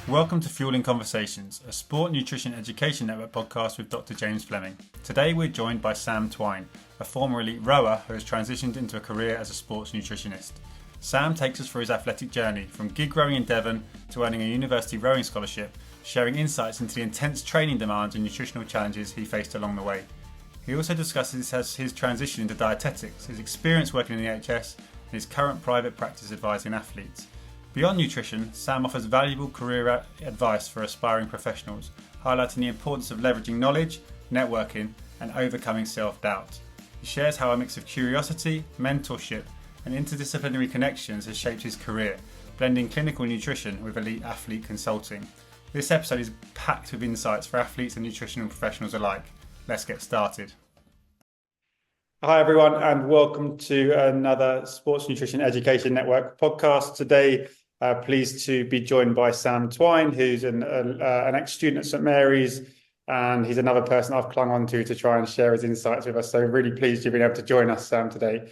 Welcome to Fueling Conversations, a sport nutrition education network podcast with Dr. James Fleming. Today we're joined by Sam Twine, a former elite rower who has transitioned into a career as a sports nutritionist. Sam takes us through his athletic journey, from gig rowing in Devon to earning a university rowing scholarship, sharing insights into the intense training demands and nutritional challenges he faced along the way. He also discusses his transition into dietetics, his experience working in the NHS, and his current private practice advising athletes. Beyond nutrition, Sam offers valuable career advice for aspiring professionals, highlighting the importance of leveraging knowledge, networking, and overcoming self-doubt. He shares how a mix of curiosity, mentorship, and interdisciplinary connections has shaped his career, blending clinical nutrition with elite athlete consulting. This episode is packed with insights for athletes and nutritional professionals alike. Let's get started. Hi everyone, and welcome to another Sports Nutrition Education Network podcast. Today, pleased to be joined by Sam Twine, who's an ex-student at St Mary's, and he's another person I've clung on to try and share his insights with us. So really pleased you've been able to join us, Sam, today.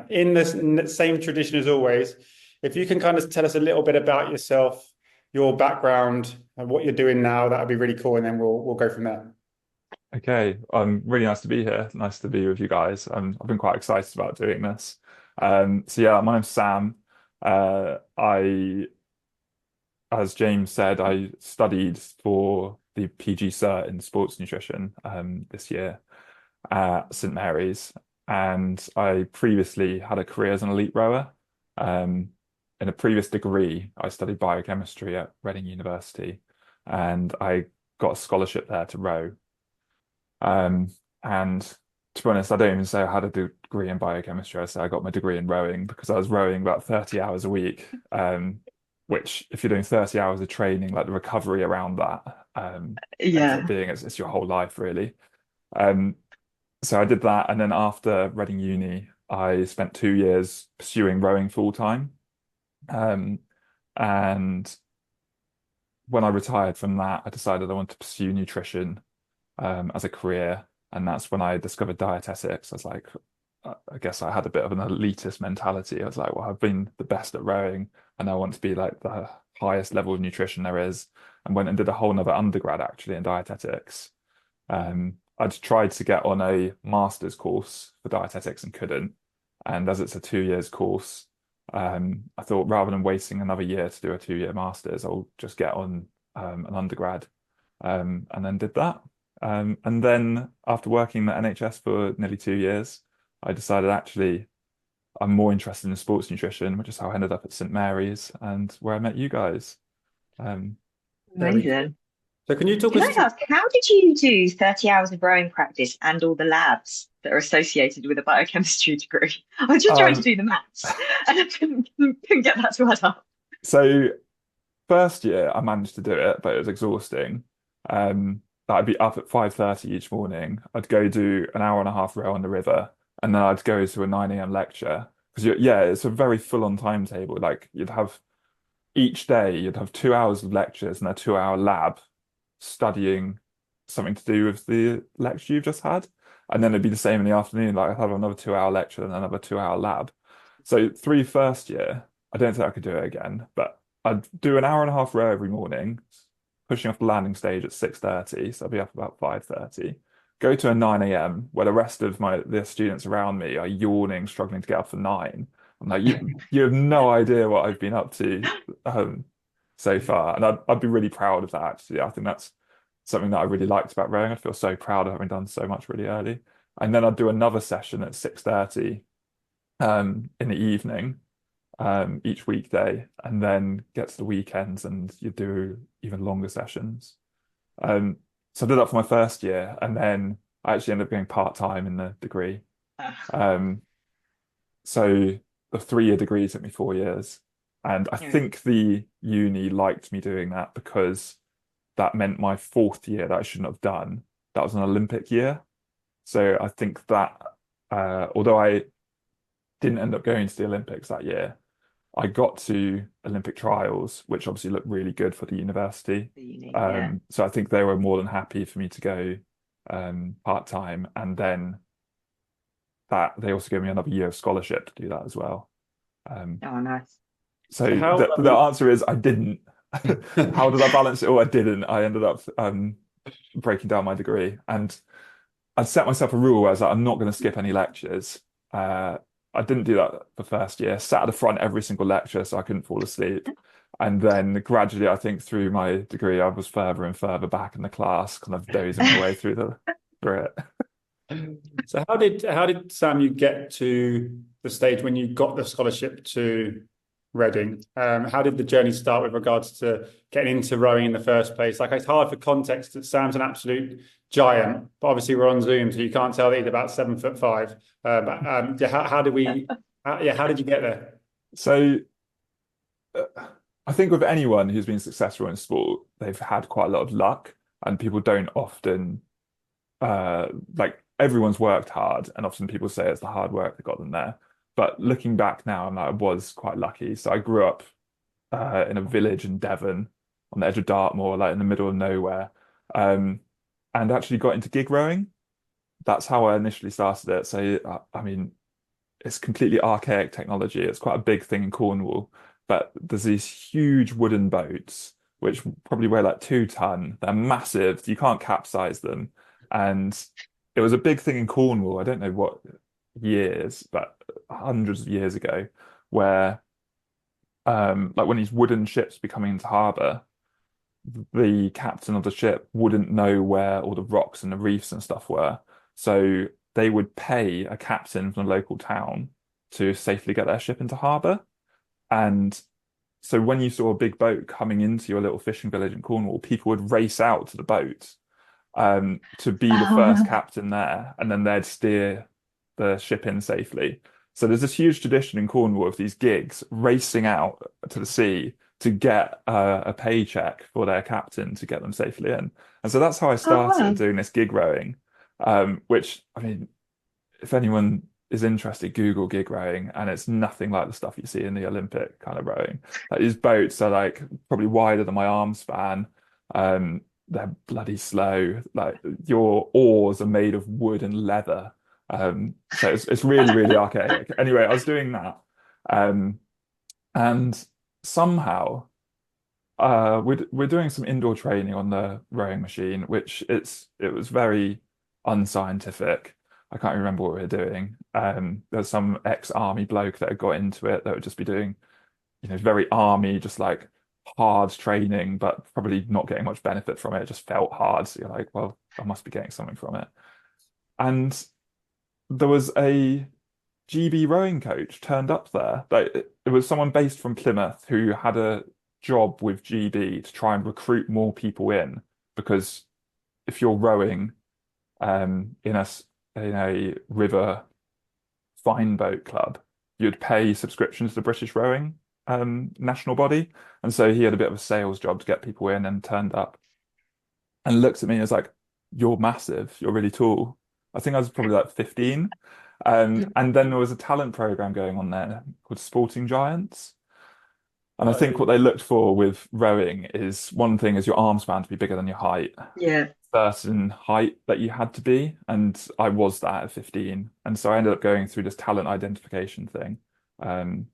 In this same tradition as always, if you can kind of tell us a little bit about yourself, your background, and what you're doing now, that would be really cool, and then we'll go from there. Okay, really nice to be here. Nice to be with you guys. I've been quite excited about doing this. My name's Sam. As James said, I studied for the PG Cert in sports nutrition this year at St Mary's, and I previously had a career as an elite rower. In a previous degree, I studied biochemistry at Reading University, and I got a scholarship there to row. And to be honest, I don't even say I had a degree in biochemistry. I say I got my degrey in rowing because I was rowing about 30 hours a week, which if you're doing 30 hours of training, like the recovery around that, ends up being it's your whole life really. So I did that. And then after Reading Uni, I spent 2 years pursuing rowing full time. And when I retired from that, I decided I wanted to pursue nutrition as a career, and that's when I discovered dietetics. I was like, I guess I had a bit of an elitist mentality. I was like, well, I've been the best at rowing, and I want to be like the highest level of nutrition there is, and went and did a whole nother undergrad actually in dietetics. I'd tried to get on a master's course for dietetics and couldn't, and as it's a 2 years course, I thought rather than wasting another year to do a 2 year master's, I'll just get on an undergrad, and then did that. And then after working in the NHS for nearly 2 years, I decided actually I'm more interested in sports nutrition, which is how I ended up at St Mary's and where I met you guys. Amazing. So can you talk Can us... I ask, how did you do 30 hours of rowing practice and all the labs that are associated with a biochemistry degree? I was just trying to do the maths and I couldn't get that to add up. So first year I managed to do it, but it was exhausting. I'd be up at 5:30 each morning. I'd go do an hour and a half row on the river, and then I'd go to a 9 a.m. lecture. Because it's a very full-on timetable. Like each day you'd have 2 hours of lectures and a 2 hour lab studying something to do with the lecture you've just had. And then it'd be the same in the afternoon. Like I'd have another 2 hour lecture and another 2 hour lab. So first year, I don't think I could do it again, but I'd do an hour and a half row every morning, pushing off the landing stage at 6:30, so I'll be up about 5:30. Go to a 9 a.m. where the rest of the students around me are yawning, struggling to get up for 9. I'm like, you have no idea what I've been up to so far, and I'd be really proud of that. Actually, I think that's something that I really liked about rowing. I feel so proud of having done so much really early. And then I'd do another session at 6:30 in the evening. Each weekday, and then get to the weekends and you do even longer sessions. So I did that for my first year, and then I actually ended up going part-time in the degree. So the 3 year degree took me 4 years, and I think the uni liked me doing that because that meant my 4th year that I shouldn't have done, that was an Olympic year. So I think that although I didn't end up going to the Olympics that year, I got to Olympic trials, which obviously looked really good for the university. So I think they were more than happy for me to go part-time, and then that they also gave me another year of scholarship to do that as well. Oh, nice. So the answer is I didn't. How did I balance it all? I didn't. I ended up breaking down my degree, and I'd set myself a rule where I was like, I'm not going to skip any lectures. Uh, I didn't do that the first year. Sat at the front every single lecture so I couldn't fall asleep. And then gradually, I think through my degree, I was further and further back in the class, kind of dozing my way through it. So how did Sam you get to the stage when you got the scholarship to Reading? How did the journey start with regards to getting into rowing in the first place? Like, it's hard for context that Sam's an absolute giant, but obviously we're on Zoom, so you can't tell that he's about 7'5". Yeah, how did you get there? So I think with anyone who's been successful in sport, they've had quite a lot of luck, and people don't often like everyone's worked hard, and often people say it's the hard work that got them there. But looking back now, I'm like, I was quite lucky. So I grew up in a village in Devon, on the edge of Dartmoor, like in the middle of nowhere, um, and actually got into gig rowing. That's how I initially started it. So I mean, it's completely archaic technology. It's quite a big thing in Cornwall, but there's these huge wooden boats which probably weigh like 2 ton. They're massive. You can't capsize them, and it was a big thing in Cornwall. I don't know what years, but hundreds of years ago, where like when these wooden ships be coming into harbour, the captain of the ship wouldn't know where all the rocks and the reefs and stuff were. So they would pay a captain from the local town to safely get their ship into harbour. And so when you saw a big boat coming into your little fishing village in Cornwall, people would race out to the boat to be the first Oh, captain there, and then they'd steer the ship in safely. So there's this huge tradition in Cornwall of these gigs racing out to the sea to get a paycheck for their captain to get them safely in. And so that's how I oh started wow. doing this gig rowing, which, I mean, if anyone is interested, Google gig rowing, and it's nothing like the stuff you see in the Olympic kind of rowing. Like, these boats are like probably wider than my arm span. They're bloody slow. Like, your oars are made of wood and leather. So it's really, really archaic. Anyway, I was doing that. Um, and somehow we're doing some indoor training on the rowing machine, which it was very unscientific. I can't remember what we were doing. There's some ex-army bloke that had got into it that would just be doing, very army, just like hard training, but probably not getting much benefit from it. It just felt hard. So you're like, well, I must be getting something from it. And there was a GB rowing coach turned up there. Like, it was someone based from Plymouth who had a job with GB to try and recruit more people in, because if you're rowing in a river fine boat club, you'd pay subscription to the British rowing national body. And so he had a bit of a sales job to get people in, and turned up and looked at me and was like, "You're massive. You're really tall." I think I was probably like 15. And then there was a talent program going on there called Sporting Giants. And I think what they looked for with rowing is, one thing is your arm span to be bigger than your height, Yeah. certain height that you had to be. And I was that at 15. And so I ended up going through this talent identification thing, um,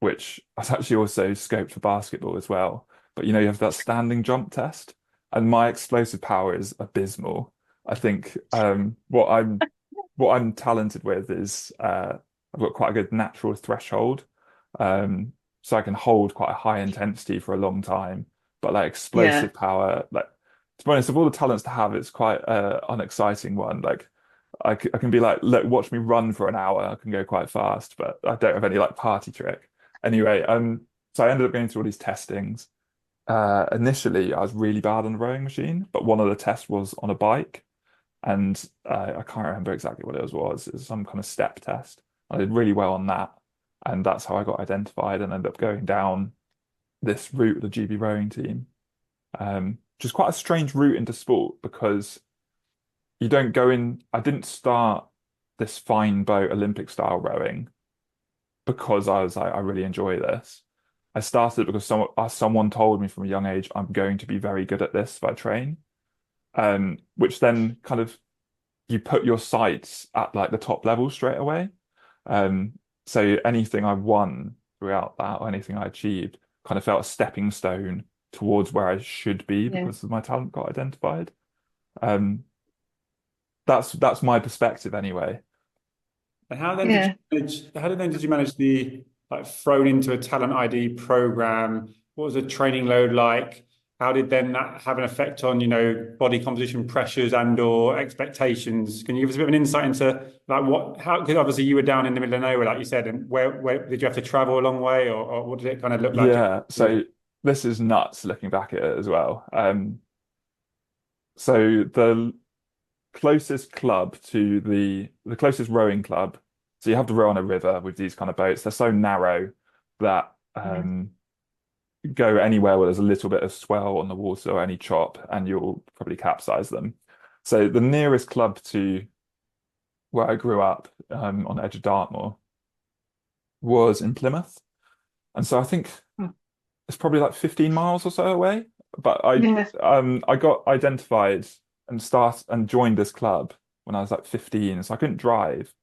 which I was actually also scoped for basketball as well. But you have that standing jump test, and my explosive power is abysmal. I think what I'm talented with is I've got quite a good natural threshold. So I can hold quite a high intensity for a long time. But like Yeah. explosive power, like, to be honest, of all the talents to have, it's quite an unexciting one. Like, I can be like, look, watch me run for an hour. I can go quite fast, but I don't have any like party trick. Anyway, so I ended up going through all these testings. Initially, I was really bad on the rowing machine, but one of the tests was on a bike, and I can't remember exactly what it was. It was some kind of step test. I did really well on that, and that's how I got identified and ended up going down this route with the GB rowing team. Which is quite a strange route into sport, because you don't go in. I didn't start this fine boat Olympic style rowing because I was like, I really enjoy this. I started because someone told me from a young age, I'm going to be very good at this if I train. Which then kind of, you put your sights at like the top level straight away. Um, so anything I won throughout that, or anything I achieved, kind of felt a stepping stone towards where I should be Yeah. because my talent got identified. Um, that's my perspective anyway. And how then did you Yeah. manage? How then did you manage the like thrown into a talent ID program? What was the training load like? How did then that have an effect on, body composition pressures and or expectations? Can you give us a bit of an insight into like how, because obviously you were down in the middle of nowhere, like you said, and where did you have to travel a long way or what did it kind of look like? Yeah, so this is nuts looking back at it as well. So the closest club to the closest rowing club, so you have to row on a river with these kind of boats. They're so narrow that Yeah. go anywhere where there's a little bit of swell on the water or any chop, and you'll probably capsize them. So the nearest club to where I grew up, on the edge of Dartmoor, was in Plymouth. And so I think Oh, it's probably like 15 miles or so away. But yeah. I got identified and joined this club when I was like 15, so I couldn't drive.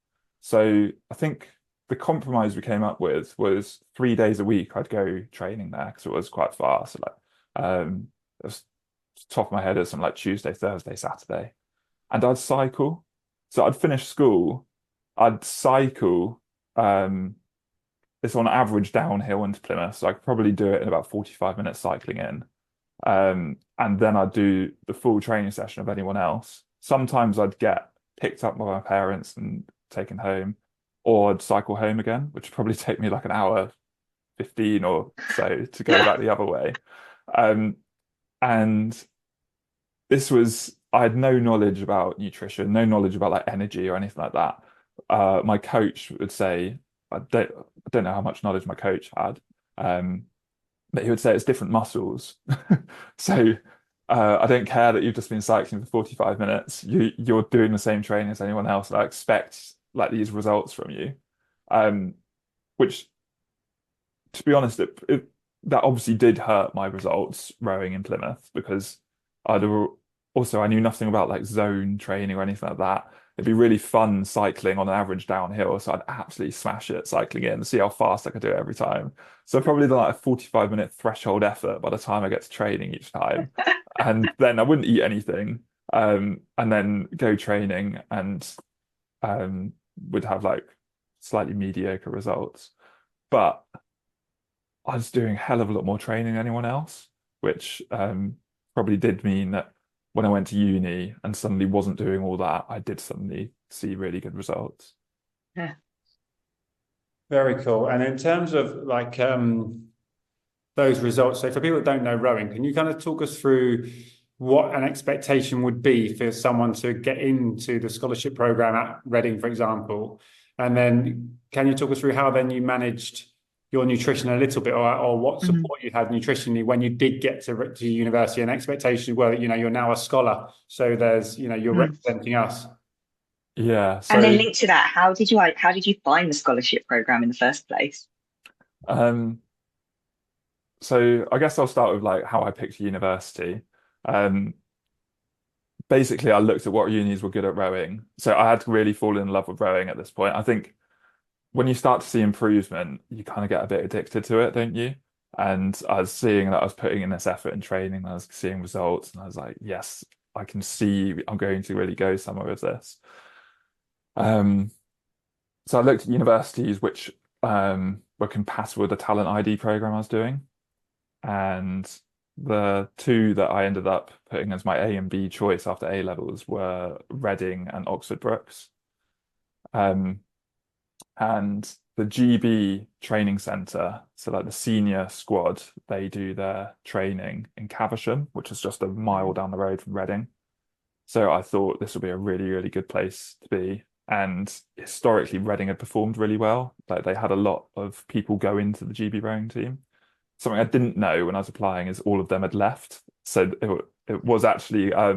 So I think the compromise we came up with was 3 days a week I'd go training there because it was quite far. So like it was top of my head, it's something like Tuesday, Thursday, Saturday. And I'd cycle. So I'd finish school, I'd cycle. It's on average downhill into Plymouth, so I could probably do it in about 45 minutes cycling in. And then I'd do the full training session of anyone else. Sometimes I'd get picked up by my parents and taken home, or I'd cycle home again, which would probably take me like an hour 15 or so to go back the other way. Um, and I had no knowledge about nutrition, no knowledge about like energy or anything like that. My coach would say, I don't know how much knowledge my coach had, but he would say it's different muscles. So I don't care that you've just been cycling for 45 minutes. You're doing the same training as anyone else. And I expect like these results from you. Which, to be honest, that obviously did hurt my results rowing in Plymouth because I'd also I knew nothing about like zone training or anything like that. It'd be really fun cycling on an average downhill, so I'd absolutely smash it cycling in and see how fast I could do it every time. So probably like a 45-minute threshold effort by the time I get to training each time. And then I wouldn't eat anything, and then go training and would have like slightly mediocre results. But I was doing a hell of a lot more training than anyone else, which probably did mean that when I went to uni and suddenly wasn't doing all that, I did suddenly see really good results. Yeah. Very cool. And in terms of like those results, so for people that don't know rowing, can you kind of talk us through what an expectation would be for someone to get into the scholarship program at Reading, for example? And then can you talk us through how then you managed your nutrition a little bit, or what Mhm. support you had nutritionally when you did get to university, and expectations were, you're now a scholar, so there's, you're Mm. representing us. Yeah, And then so linked to that, how did you find the scholarship program in the first place? um, so I guess I'll start with like how I picked university. Um, Basically, I looked at what unis were good at rowing. So I had really fallen in love with rowing at this point. I think when you start to see improvement, you kind of get a bit addicted to it, don't you? And I was seeing that I was putting in this effort in training, and I was seeing results, and I was like, yes, I can see I'm going to really go somewhere with this. Um, so I looked at universities which were compatible with the talent ID program I was doing, and the two that I ended up putting as my A and B choice after A levels were Reading and Oxford Brookes. Um, and the GB training centre, so like the senior squad, they do their training in Caversham, which is just a mile Mm. down the road from Reading. So I thought this would be a really, really good place to be. And historically, Reading had performed really well. Like they had a lot of people go into the GB rowing team. Something I didn't know when I was applying is all of them had left. So it was actually I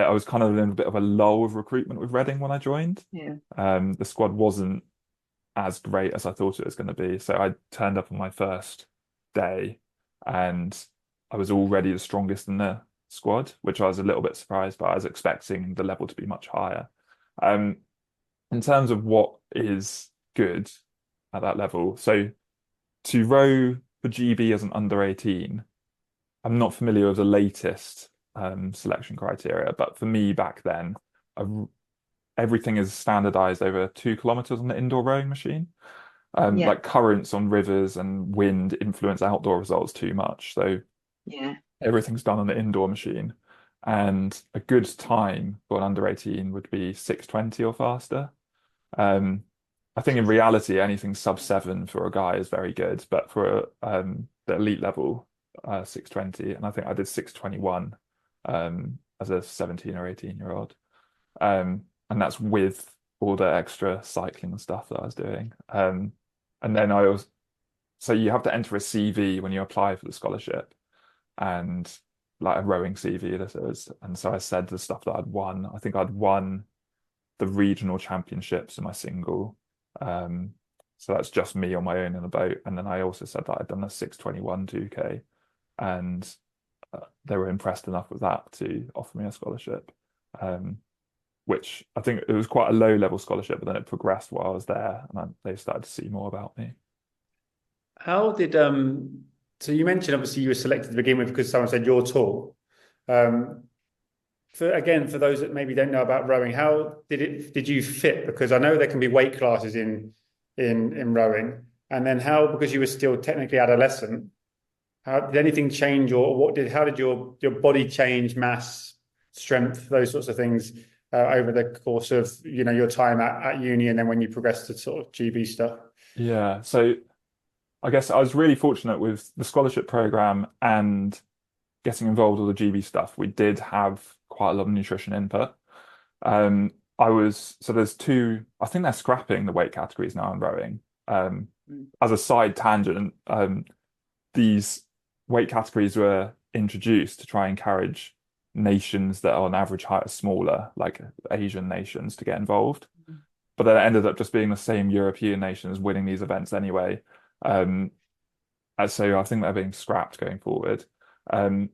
was kind of in a bit of a lull of recruitment with Reading when I joined. Yeah. The squad wasn't as great as I thought it was going to be. So I turned up on my first day and I was already the strongest in the squad, which I was a little bit surprised by. I was expecting the level to be much higher. Um, in terms of what is good at that level, so to row for GB as an under 18, I'm not familiar with the latest selection criteria, but for me back then, I, everything is standardized over 2 kilometers on the indoor rowing machine. Yeah, Like currents on rivers and wind influence outdoor results too much. So yeah. everything's done on the indoor machine. And a good time for an under 18 would be 6:20 or faster. Um, I think in reality, anything sub 7 for a guy is very good, but for the elite level, 6:20, and I think I did 6:21 as a 17 or 18-year-old. And that's with all the extra cycling and stuff that I was doing. And then I was so you have to enter a CV when you apply for the scholarship, and like a rowing CV this is. And so I said the stuff that I'd won. I think I'd won the regional championships in my single. Um, so that's just me on my own in the boat. And then I also said that I'd done a 6:21 2K, and they were impressed enough with that to offer me a scholarship. Which I think it was quite a low level scholarship, but then it progressed while I was there, and they started to see more about me. How did so you mentioned obviously you were selected to begin with because someone said you're tall. Um, for those that maybe don't know about rowing, how did you fit? Because I know there can be weight classes in rowing, and then how, because you were still technically adolescent, how did anything change, or how did your body change, mass, strength, those sorts of things over the course of your time at uni, and then when you progressed to sort of GB stuff? Yeah, so I guess I was really fortunate with the scholarship program and getting involved with the GB stuff. We did have quite a lot of nutrition input. There's two, I think they're scrapping the weight categories now in rowing. As a side tangent, these weight categories were introduced to try and encourage nations that are on average height are smaller, like Asian nations, to get involved. But then it ended up just being the same European nations winning these events anyway. Um, and so I think they're being scrapped going forward. Um,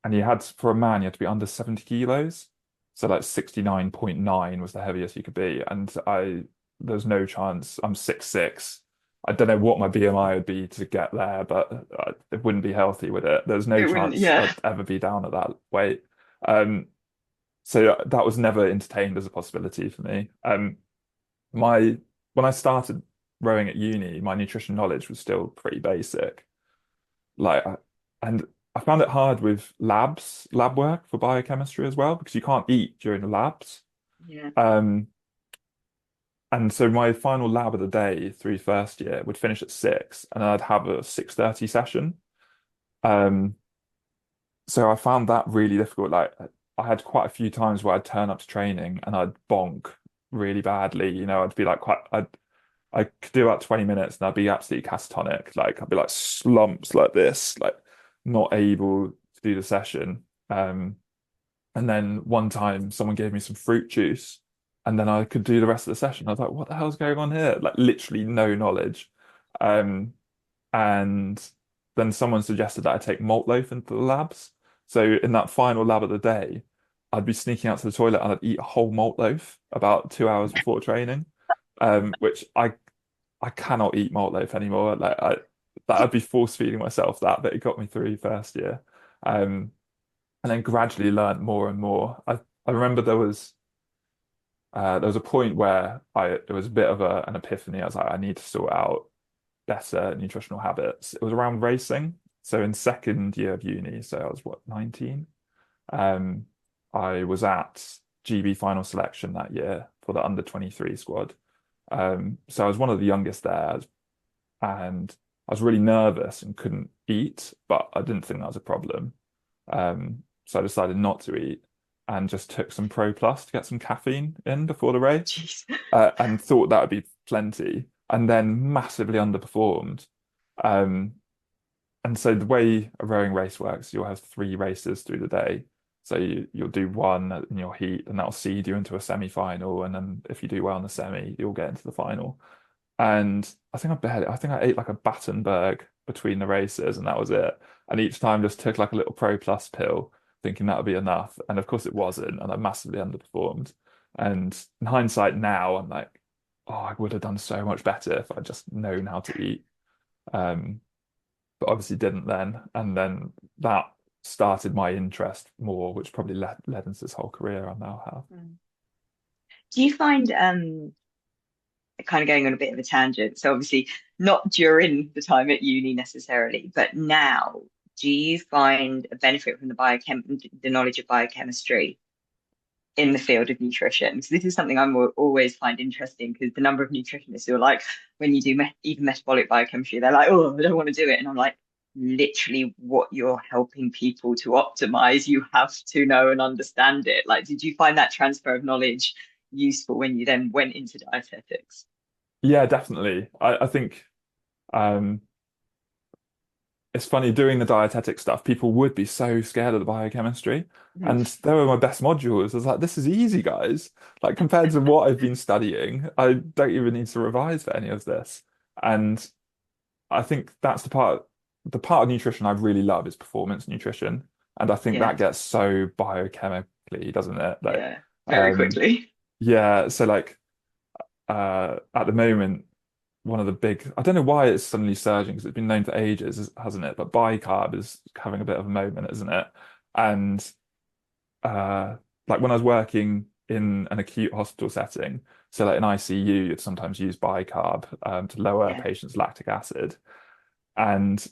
and for a man, you had to be under 70 kilos. So like 69.9 was the heaviest you could be. And there's no chance. I'm 6'6". I don't know what my BMI would be to get there, but it wouldn't be healthy with it. There's no It wouldn't, chance yeah. I'd ever be down at that weight. So that was never entertained as a possibility for me. My When I started rowing at uni, my nutrition knowledge was still pretty basic. Like, and I found it hard with lab work for biochemistry as well, because you can't eat during the labs. Yeah. Um, and so my final lab of the day through first year would finish at 6, and I'd have a 6:30 session. Um, so I found that really difficult. Like, I had quite a few times where I'd turn up to training and I'd bonk really badly. I'd be like I could do about 20 minutes and I'd be absolutely catatonic. Like, I'd be like slumps like this, like not able to do the session. And then one time someone gave me some fruit juice and then I could do the rest of the session. I was like, what the hell's going on here? Like, literally no knowledge. Um, and then someone suggested that I take malt loaf into the labs. So in that final lab of the day, I'd be sneaking out to the toilet and I'd eat a whole malt loaf about 2 hours before training. Which I cannot eat malt loaf anymore. I'd be force feeding myself that, but it got me through first year. And then gradually learned more and more. I remember there was a point where it was a bit of an epiphany. I was like, I need to sort out better nutritional habits. It was around racing. So in second year of uni, so I was what, 19? Um, I was at GB final selection that year for the under 23 squad. So I was one of the youngest there, and I was really nervous and couldn't eat, but I didn't think that was a problem. So I decided not to eat and just took some Pro Plus to get some caffeine in before the race, Jeez. and thought that would be plenty, and then massively underperformed. Um, and so the way a rowing race works, you'll have 3 races through the day. So you'll do one in your heat, and that'll seed you into a semi-final. And then if you do well in the semi, you'll get into the final. And I think I ate like a Battenberg between the races, and that was it. And each time just took like a little Pro Plus pill, thinking that would be enough. And of course it wasn't, and I massively underperformed. And in hindsight now, I'm like, oh, I would have done so much better if I'd just known how to eat. But obviously didn't then. And then that started my interest more, which probably led into this whole career I now have. Mm. Do you find kind of going on a bit of a tangent? So obviously not during the time at uni necessarily, but now, do you find a benefit from the knowledge of biochemistry in the field of nutrition? So this is something always find interesting, because the number of nutritionists who are like, when you do even metabolic biochemistry, they're like, oh, I don't want to do it. And I'm like, literally what you're helping people to optimize, you have to know and understand it. Like, did you find that transfer of knowledge useful when you then went into dietetics? Yeah, definitely. I think um, it's funny doing the dietetic stuff. People would be so scared of the biochemistry, and they were my best modules. I was like, this is easy, guys. Like compared to what I've been studying, I don't even need to revise for any of this. And I think that's the part of nutrition I really love is performance nutrition. And I think Yeah, that gets so biochemically, doesn't it? Like, yeah, very um, quickly. yeah. So like, at the moment, one of the big, I don't know why it's suddenly surging because it's been known for ages, hasn't it? But bicarb is having a bit of a moment, isn't it? And like when I was working in an acute hospital setting, so like in ICU, you'd sometimes use bicarb to lower a Yeah, patient's lactic acid. And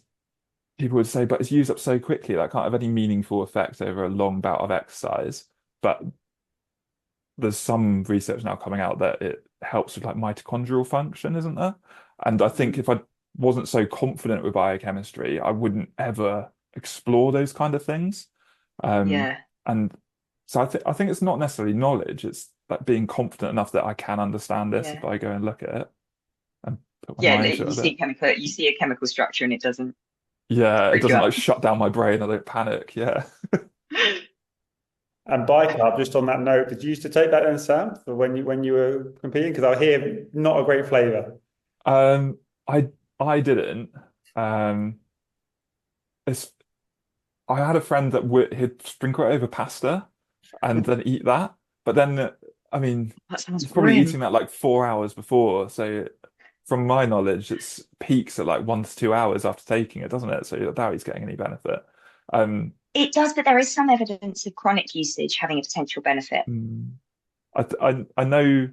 people would say, but it's used up so quickly, that can't have any meaningful effect over a long bout of exercise. But there's some research now coming out that it helps with like mitochondrial function, isn't there? And I think if I wasn't so confident with biochemistry, I wouldn't ever explore those kind of things. Um, yeah, and so I think it's not necessarily knowledge, it's like being confident enough that I can understand this if yeah. I go and look at it and put my Yeah, mind to it you a bit. see you see a chemical structure and it doesn't Yeah, it freak you doesn't like out. shut down my brain, I don't panic. Yeah. And bicarb, just on that note, did you used to take that then, Sam, for when you were competing? Because I hear not a great flavour. Um, I didn't. Um, it's I had a friend that would he'd sprinkle it over pasta and then eat that. But then, I mean, That sounds he's probably eating grim. that like 4 hours before. So, from my knowledge, it's peaks at like 1 to 2 hours after taking it, doesn't it? So I doubt he's getting any benefit. Um, It does, but there is some evidence of chronic usage having a potential benefit, mm, I know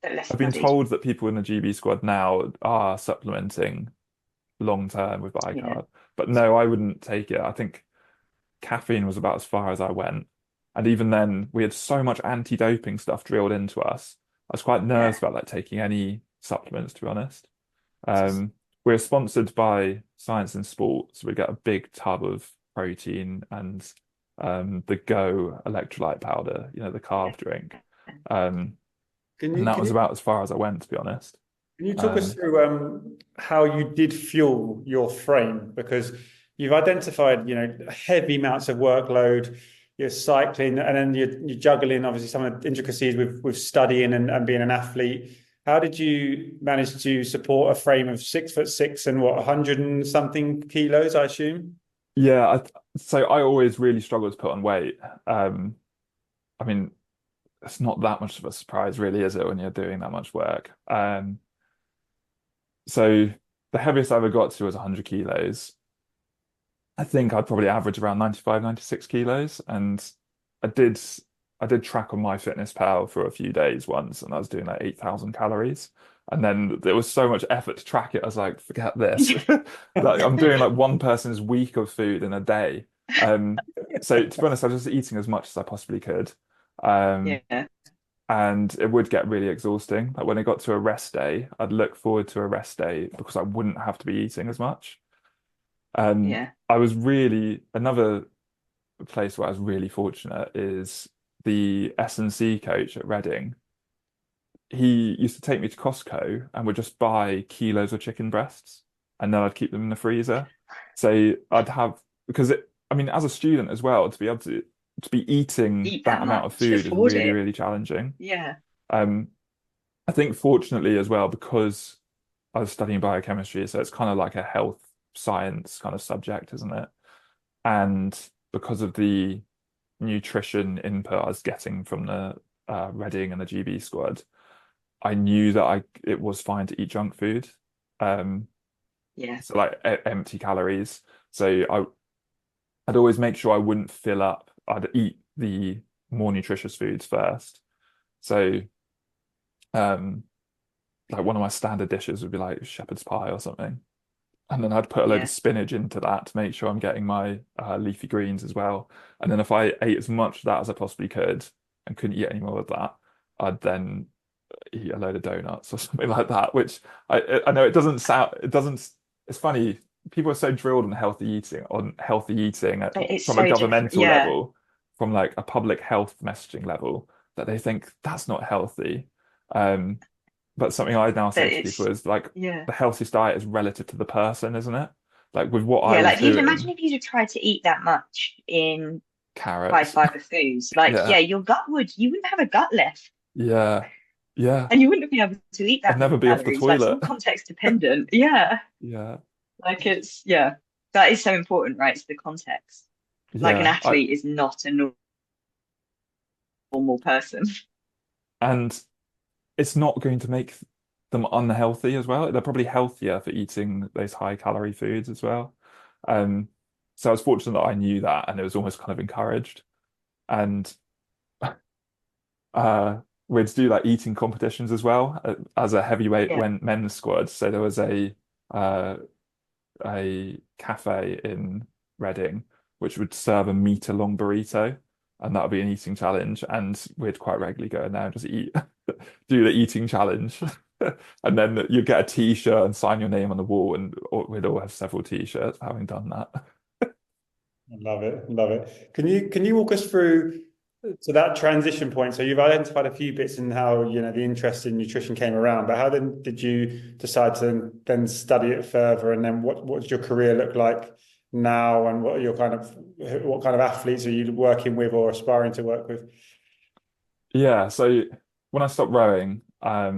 but less I've been studied. told that people in the GB squad now are supplementing long term with Yeah, bicarb, but no, I wouldn't take it. I think caffeine was about as far as I went. And even then, we had so much anti-doping stuff drilled into us. I was quite nervous yeah. about like taking any supplements, to be honest. Um, we're sponsored by Science in Sport, so we get a big tub of protein and the Go electrolyte powder, the carb drink. Um, Can and you that can was you about as far as I went, to be honest. can you talk us Um, through how you did fuel your frame? Because you've identified, heavy amounts of workload, you're cycling, and then you're juggling obviously some of the intricacies with studying and being an athlete. How did you manage to support a frame of 6'6" and what, 100 and something kilos, I assume? yeah, so I always really struggled to put on weight. Um, I mean, it's not that much of a surprise, really, is it, when you're doing that much work? So the heaviest I ever got to was 100 kilos. I think I'd probably average around 95, 96 kilos. And I did I did track on MyFitnessPal for a few days once, and I was doing like 8,000 calories. And then there was so much effort to track it. I was like, forget this. Like I'm doing like one person's week of food in a day. Um, so to be honest, I was just eating as much as I possibly could. Um, Yeah, and it would get really exhausting. Like when it got to a rest day, I'd look forward to a rest day because I wouldn't have to be eating as much. yeah. I was really another place where I was really fortunate is the S&C coach at Reading. He used to take me to Costco and would just buy kilos of chicken breasts, and then I'd keep them in the freezer. So I'd have because I mean, as a student as well, to be able to be eating Eat that that amount of much to food is afford really, it. really challenging. Yeah, Um, I think fortunately as well, because I was studying biochemistry, so it's kind of like a health science kind of subject, isn't it? And because of the nutrition input I was getting from the Reading and the GB squad, I knew that it was fine to eat junk food. Um, yeah, so like empty calories. So I'd always make sure I wouldn't fill up. I'd eat the more nutritious foods first. So, um, like one of my standard dishes would be like shepherd's pie or something. And then I'd put a load of Yeah. spinach into that to make sure I'm getting my leafy greens as well. And then if I ate as much of that as I possibly could and couldn't eat any more of that, I'd then eat a load of donuts or something like that. Which I know it doesn't. It's funny. People are so drilled on healthy eating It's from a so different. governmental Yeah. level, from like a public health messaging level, that they think that's not healthy. Um, but something I now But say to people it's, is like yeah. the healthiest diet is relative to the person, isn't it? Like with what I Yeah. was Like if you imagine doing, if you tried to eat that much in high carrots. fiber foods, like, Yeah, yeah, you wouldn't have a gut left yeah, yeah. and you wouldn't be able to eat I'd that many never be off the calories. Like it's toilet. all context dependent. Yeah. Yeah, Like it's, yeah, that is so important, right? It's the context. Like an yeah. athlete is not a normal person. And it's not going to make them unhealthy as well. They're probably healthier for eating those high calorie foods as well. Um, so I was fortunate that I knew that, and it was almost kind of encouraged. And we'd do like eating competitions as well as a heavyweight Yeah. when men's squad. So there was uh, a cafe in Reading which would serve a meter long burrito, and that would be an eating challenge. And we'd quite regularly go in there and just eat, do the eating challenge. And then you get a t-shirt and sign your name on the wall, and we'd all have several t-shirts having done that. I love it, love it. Can you walk us through to that transition point? So you've identified a few bits in how, the interest in nutrition came around, but how then did you decide to then study it further? And then what does your career look like now? And what kind of athletes are you working with or aspiring to work with? Yeah, so when I stopped rowing, I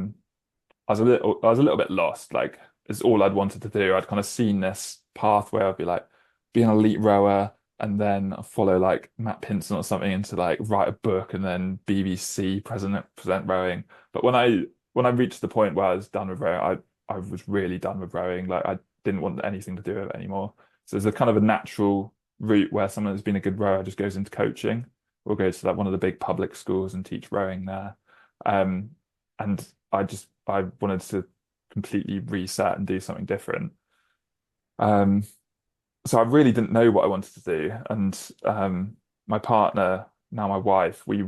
was a little bit lost. Like it's all I'd wanted to do. I'd kind of seen this path where I'd be like, be an elite rower and then follow like Matt Pinson or something into like write a book and then BBC present rowing. But when I reached the point where I was done with rowing, I was really done with rowing. Like I didn't want anything to do with it anymore. So there's a kind of a natural route where someone who's been a good rower just goes into coaching or goes to like one of the big public schools and teach rowing there. Um, and I wanted to completely reset and do something different. Um, so I really didn't know what I wanted to do. And my partner, now my wife, we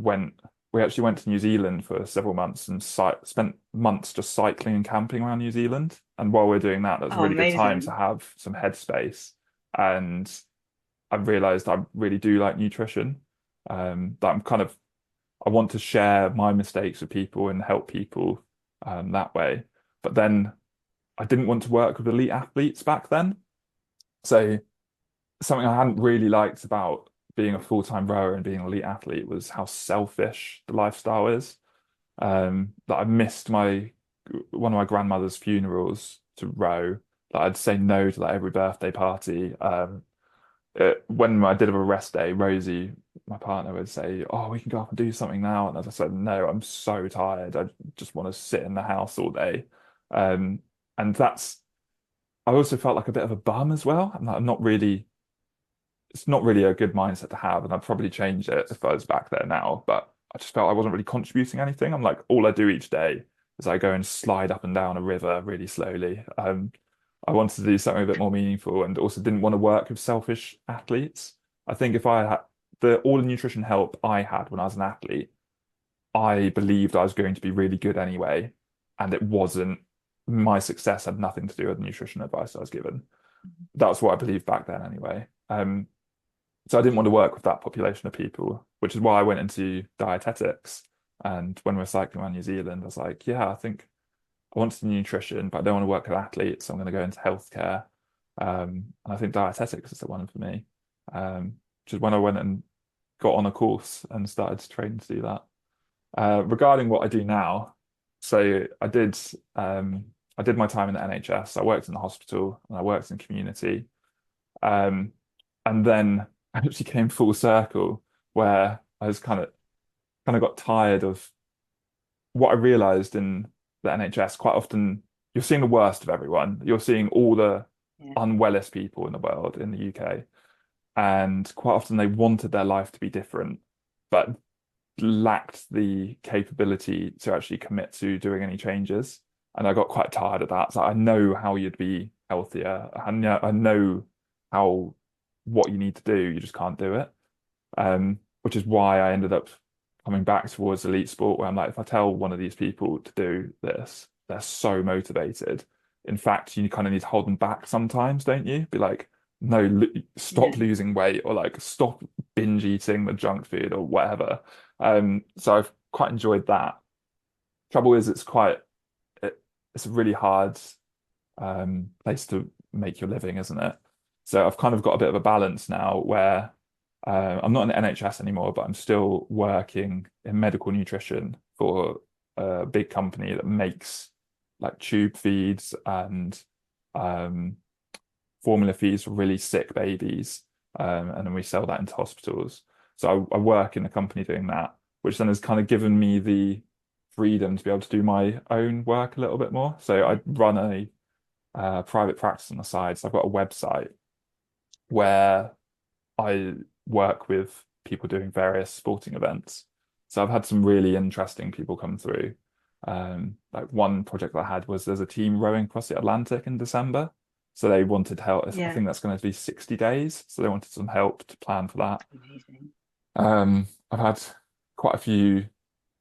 actually went to New Zealand for several months and spent months just cycling and camping around New Zealand. And while we are doing that, that was a Oh, really good time to amazing. have some headspace. And I realized I really do like nutrition. That I want to share my mistakes with people and help people that way. But then I didn't want to work with elite athletes back then. So something I hadn't really liked about being a full-time rower and being an elite athlete was how selfish the lifestyle is. That I missed my one of my grandmother's funerals to row. That I'd say no to like every birthday party. When I did have a rest day, Rosie, my partner, would say, "Oh, we can go up and do something now." And as I said, "No, I'm so tired. I just want to sit in the house all day." Um, and I also felt like a bit of a bum as well. I'm not really, it's not really a good mindset to have, and I'd probably change it if I was back there now. But I just felt I wasn't really contributing anything. I'm like, all I do each day is I go and slide up and down a river really slowly. I wanted to do something a bit more meaningful, and also didn't want to work with selfish athletes. I think if I had all the nutrition help I had when I was an athlete, I believed I was going to be really good anyway, and it wasn't. My success had nothing to do with the nutrition advice I was given. That's what I believed back then anyway. So I didn't want to work with that population of people, which is why I went into dietetics. And when we were cycling around New Zealand, I was like, yeah, I think I want to do nutrition, but I don't want to work with athletes, so I'm going to go into healthcare. And I think dietetics is the one for me. Which is when I went and got on a course and started to train to do that. Regarding what I do now, so I did my time in the NHS. I worked in the hospital and I worked in community. Um, and then I actually came full circle where I was kind of got tired of what I realized in the NHS. Quite often you're seeing the worst of everyone. You're seeing all the Yeah. unwellest people in the world in the UK. and quite often they wanted their life to be different, but lacked the capability to actually commit to doing any changes. And I got quite tired of that. So I know how you'd be healthier. I know how what you need to do. You just can't do it. Which is why I ended up coming back towards elite sport, where I'm like, if I tell one of these people to do this, they're so motivated. In fact, you kind of need to hold them back sometimes, don't you? Be like, no, stop Yeah. losing weight, or like stop binge eating the junk food or whatever. So I've quite enjoyed that. Trouble is, it's a really hard place to make your living, isn't it? So I've kind of got a bit of a balance now where I'm not in the NHS anymore, but I'm still working in medical nutrition for a big company that makes like tube feeds and um, formula feeds for really sick babies. And then we sell that into hospitals. So I work in a company doing that, which then has kind of given me the freedom to be able to do my own work a little bit more. So I run a private practice on the side. So I've got a website where I work with people doing various sporting events. So I've had some really interesting people come through. Like one project I had was there's a team rowing across the Atlantic in December. So they wanted help. I Yeah. think that's going to be 60 days. So they wanted some help to plan for that. Amazing. I've had quite a few.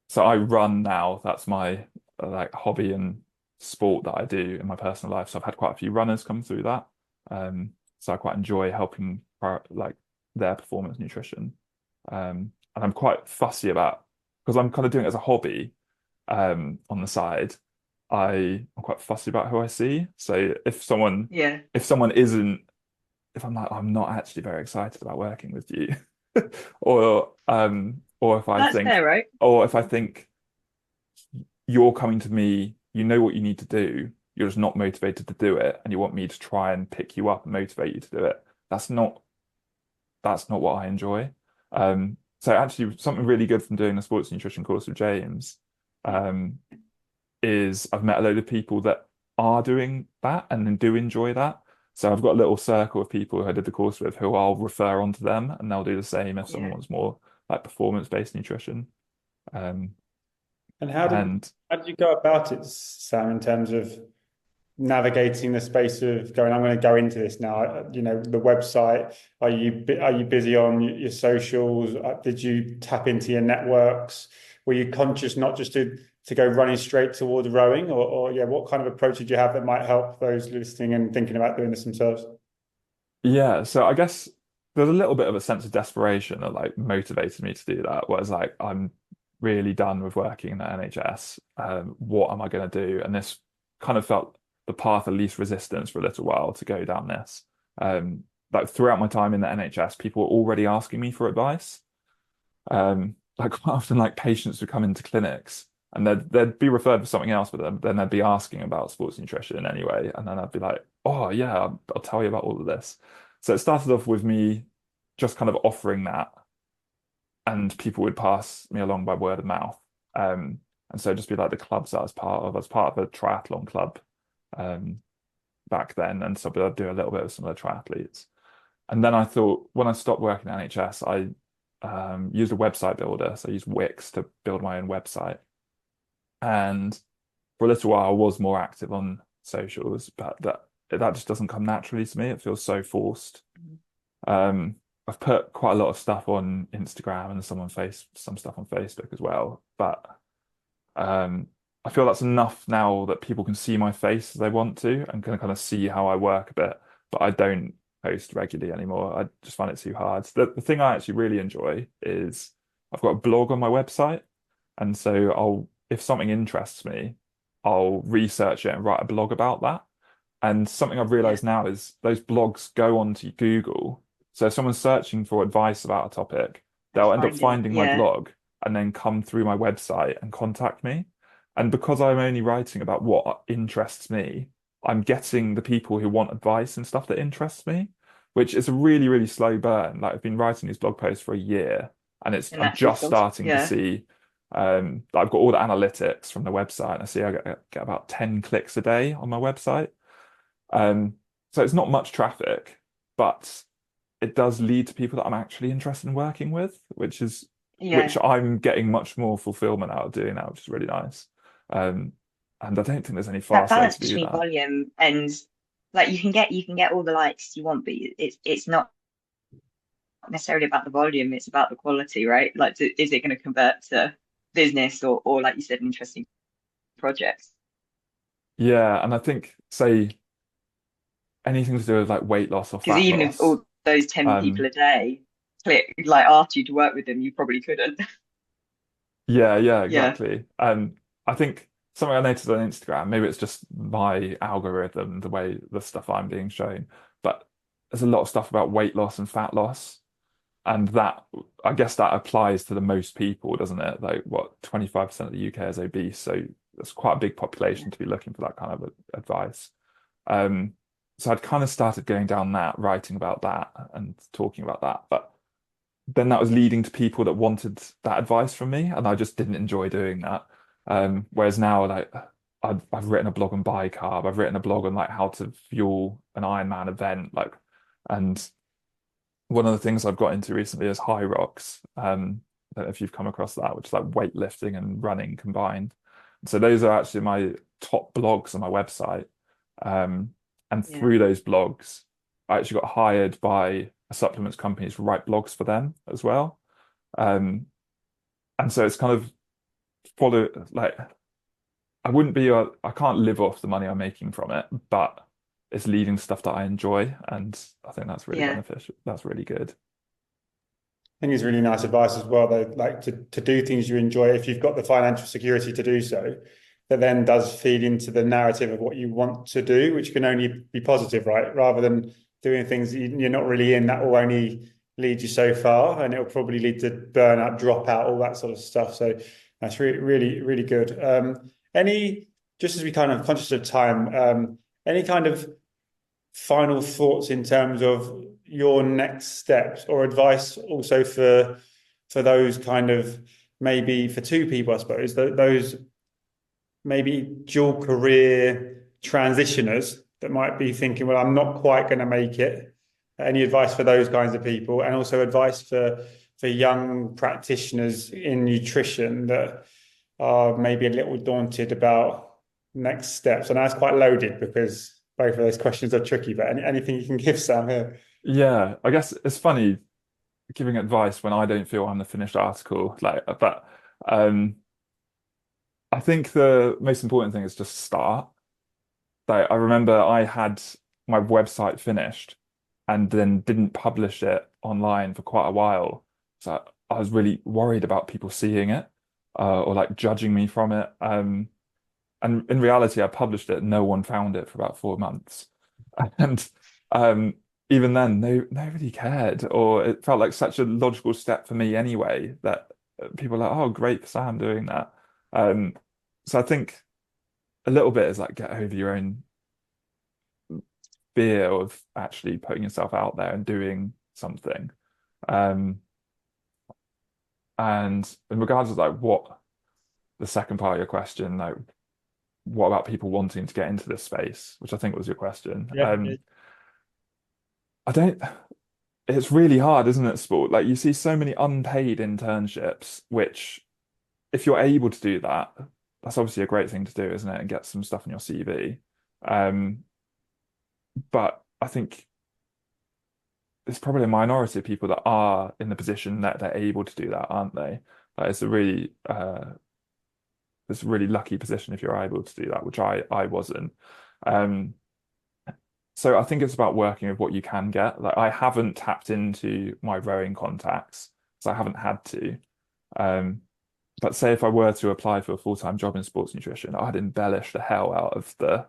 So I run now. That's my like hobby and sport that I do in my personal life. So I've had quite a few runners come through that. So I quite enjoy helping like their performance nutrition. And I'm quite fussy about because I'm kind of doing it as a hobby on the side. I'm quite fussy about who I see. So Yeah. if someone isn't if I'm like I'm not actually very excited about working with you, or if I That's think fair, right? or if I think you're coming to me, you know what you need to do, you're just not motivated to do it, and you want me to try and pick you up and motivate you to do it. That's not what I enjoy. So actually something really good from doing the sports nutrition course with James, um, is I've met a load of people that are doing that and then do enjoy that. So I've got a little circle of people who I did the course with who I'll refer on to them and they'll do the same if someone Yeah. wants more like performance-based nutrition. Um, And and how did you go about it, Sam, in terms of navigating the space of going, I'm going to go into this now? The website. Are you busy on your socials? Did you tap into your networks? Were you conscious not just to go running straight towards rowing, or yeah, what kind of approach did you have that might help those listening and thinking about doing this themselves? yeah, so I guess there's a little bit of a sense of desperation that like motivated me to do that. Whereas like I'm really done with working in the NHS. What am I going to do? And this kind of felt the path of least resistance for a little while to go down this. Like throughout my time in the NHS, people were already asking me for advice. Like quite often, like patients would come into clinics and they'd be referred for something else, but then they'd be asking about sports nutrition anyway, and then I'd be like, oh yeah, I'll tell you about all of this. So it started off with me just kind of offering that, and people would pass me along by word of mouth. And so just be like the clubs I was part of a triathlon club um, back then, and so I'd do a little bit of some of the triathletes. And then I thought when I stopped working at NHS, I used a website builder, so I used Wix to build my own website. And for a little while, I was more active on socials, but that just doesn't come naturally to me. It feels so forced. Um, I've put quite a lot of stuff on Instagram and some stuff on Facebook as well, but um, I feel that's enough now that people can see my face as they want to and can kind of see how I work a bit. But I don't post regularly anymore. I just find it too hard. The thing I actually really enjoy is I've got a blog on my website, and so if something interests me, I'll research it and write a blog about that. And something I've Yeah. realized now is those blogs go onto Google. So if someone's searching for advice about a topic, And they'll end up find it. finding my Yeah. blog and then come through my website and contact me. And because I'm only writing about what interests me, I'm getting the people who want advice and stuff that interests me, which is a really, really slow burn. Like I've been writing these blog posts for a year and And I'm naturally just filter. starting to Yeah. see I've got all the analytics from the website and I see I get about 10 clicks a day on my website. Um, so it's not much traffic, but it does lead to people that I'm actually interested in working with, which Yeah, I'm getting much more fulfillment out of doing now, which is really nice. Um, and I don't think there's any that fast way balance to do between that. volume and like you can get all the likes you want, but it's not necessarily about the volume, it's about the quality, right? Like, is it going to convert to business or like you said, an interesting project? Yeah, and I think, say, anything to do with like weight loss or Because fat even if loss. all those 10 people Um, a day click, like, asked you to work with them, you probably couldn't. yeah, Yeah, exactly. I think something I noticed on Instagram, maybe it's just my algorithm, the way the stuff I'm being shown, but there's a lot of stuff about weight loss and fat loss. And that, I guess that applies to the most people, doesn't it? Like, what, 25% of the UK is obese, so it's quite a big yeah, population to be looking for that kind of advice. Um, so I'd kind of started going down that, writing about that and talking about that. But then that was leading to people that wanted that advice from me, and I just didn't enjoy doing that. Whereas now, like, I've written a blog on bicarb, I've written a blog on like how to fuel an Ironman event, like, and one of the things I've got into recently is high rocks. I don't know if you've come across that, which is like weightlifting and running combined. So those are actually my top blogs on my website. Um, and yeah, through those blogs, I actually got hired by a supplements company to write blogs for them as well. Um, and so it's kind of follow like I can't live off the money I'm making from it, but it's leading to stuff that I enjoy, and I think that's really yeah, beneficial. That's really good. I think it's really nice advice as well, though, like to do things you enjoy if you've got the financial security to do so, that then does feed into the narrative of what you want to do, which can only be positive, right? Rather than doing things that you're not really in, that will only lead you so far, and it'll probably lead to burnout, dropout, all that sort of stuff. So that's really, really, really good. Any, just as we kind of conscious of time, any kind of final thoughts in terms of your next steps or advice also for those kind of maybe for two people, I suppose, those maybe dual career transitioners that might be thinking, well, I'm not quite going to make it. Any advice for those kinds of people, and also advice for young practitioners in nutrition that are maybe a little daunted about next steps? And that's quite loaded because both of those questions are tricky, but anything you can give, Sam, here? Yeah, I guess it's funny giving advice when I don't feel I'm the finished article. But um, I think the most important thing is just start. Like, I remember I had my website finished and then didn't publish it online for quite a while. So I was really worried about people seeing it, or like judging me from it. And in reality, I published it, no one found it for about 4 months. And um, even then, nobody cared, or it felt like such a logical step for me anyway that people are like, oh, great for Sam doing that. Um, so I think a little bit is like get over your own fear of actually putting yourself out there and doing something. Um, and in regards to like what the second part of your question, like what about people wanting to get into this space, which I think was your question. Yeah. I don't, it's really hard, isn't it, sport? Like you see so many unpaid internships, which if you're able to do that, that's obviously a great thing to do, isn't it? And get some stuff in your CV. Um, but I think there's probably a minority of people that are in the position that they're able to do that, aren't they? Like it's a really lucky position if you're able to do that, which I wasn't. Um, so I think it's about working with what you can get. Like I haven't tapped into my rowing contacts, so I haven't had to. Um, but say if I were to apply for a full-time job in sports nutrition, I'd embellish the hell out of the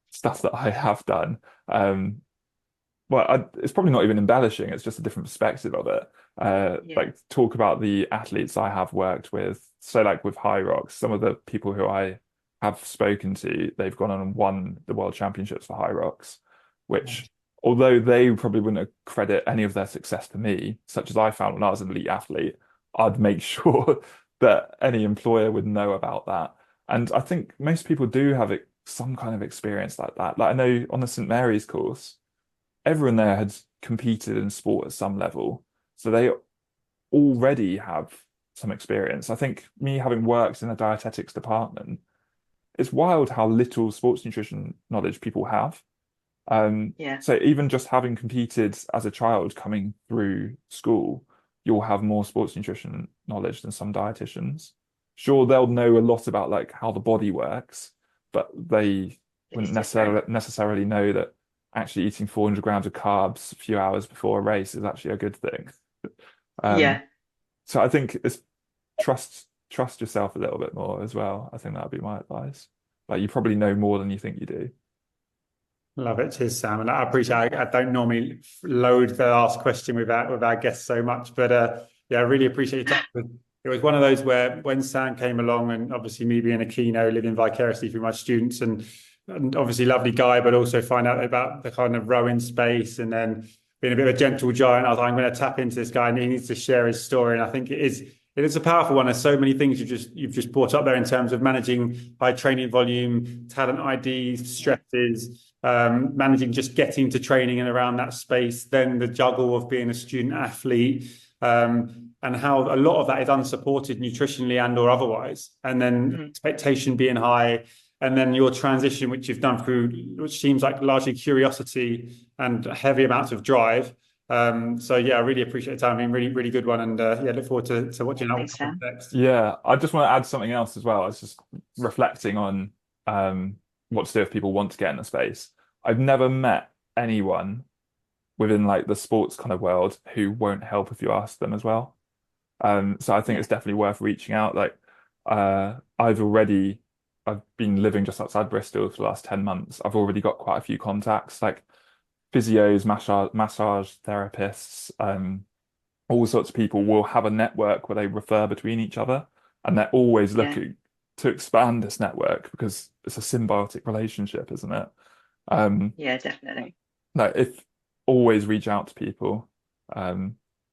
stuff that I have done. It's probably not even embellishing, it's just a different perspective of it. yeah, Like talk about the athletes I have worked with. So like with High Rocks, some of the people who I have spoken to, they've gone on and won the World Championships for High Rocks, which although they probably wouldn't credit any of their success to me, such as I found when I was an elite athlete, I'd make sure that any employer would know about that. And I think most people do have some kind of experience like that. Like I know on the St. Mary's course, everyone there had competed in sport at some level. So they already have some experience. I think me having worked in a dietetics department, it's wild how little sports nutrition knowledge people have. Yeah. So even just having competed as a child coming through school, you'll have more sports nutrition knowledge than some dietitians. Sure, they'll know a lot about like how the body works, but they wouldn't necessarily know that actually eating 400 grams of carbs a few hours before a race is actually a good thing. Yeah. So I think it's trust yourself a little bit more as well. I think that would be my advice. Like you probably know more than you think you do. Love it. Cheers, Sam. And I appreciate I don't normally load the last question with our guests so much, but yeah, I really appreciate your time. It was one of those where when Sam came along, and obviously me being a keynote, living vicariously through my students, and obviously lovely guy, but also find out about the kind of rowing space, and then being a bit of a gentle giant, I was like, I'm going to tap into this guy and he needs to share his story. And I think it is a powerful one. There's so many things you've just brought up there in terms of managing high training volume, talent ID, stresses, managing just getting to training and around that space, then the juggle of being a student athlete, and how a lot of that is unsupported nutritionally and or otherwise, and then expectation being high, and then your transition, which you've done through, which seems like largely curiosity and heavy amounts of drive. So yeah, I really appreciate the time. I mean, really, really good one, and yeah, look forward to watching Yeah, out thanks, Sam. next. Yeah, I just want to add something else as well. It's just reflecting on what to do if people want to get in the space. I've never met anyone within like the sports kind of world who won't help if you ask them as well. So I think it's definitely worth reaching out. Like I've been living just outside Bristol for the last 10 months. I've already got quite a few contacts, like physios, massage therapists, all sorts of people will have a network where they refer between each other, and they're always looking to expand this network because it's a symbiotic relationship, isn't it? Yeah, definitely. No, if always reach out to people,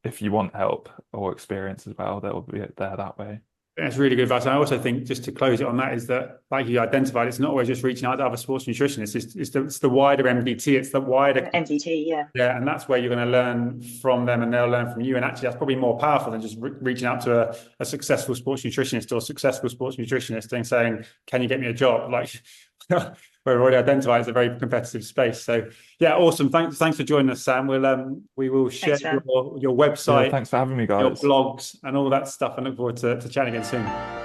if you want help or experience as well, they'll be there that way. That's really good advice. And I also think, just to close it on that, is that, like you identified, it's not always just reaching out to other sports nutritionists. It's the wider MDT. It's the wider MDT, yeah. Yeah, and that's where you're going to learn from them, and they'll learn from you. And actually, that's probably more powerful than just reaching out to a successful sports nutritionist or successful sports nutritionist and saying, "Can you get me a job?" Like we've already identified, it's a very competitive space. So yeah, awesome. Thanks for joining us, Sam. We will share your website, thanks for having me, your guys. blogs, and all that stuff. And look forward to chatting again soon.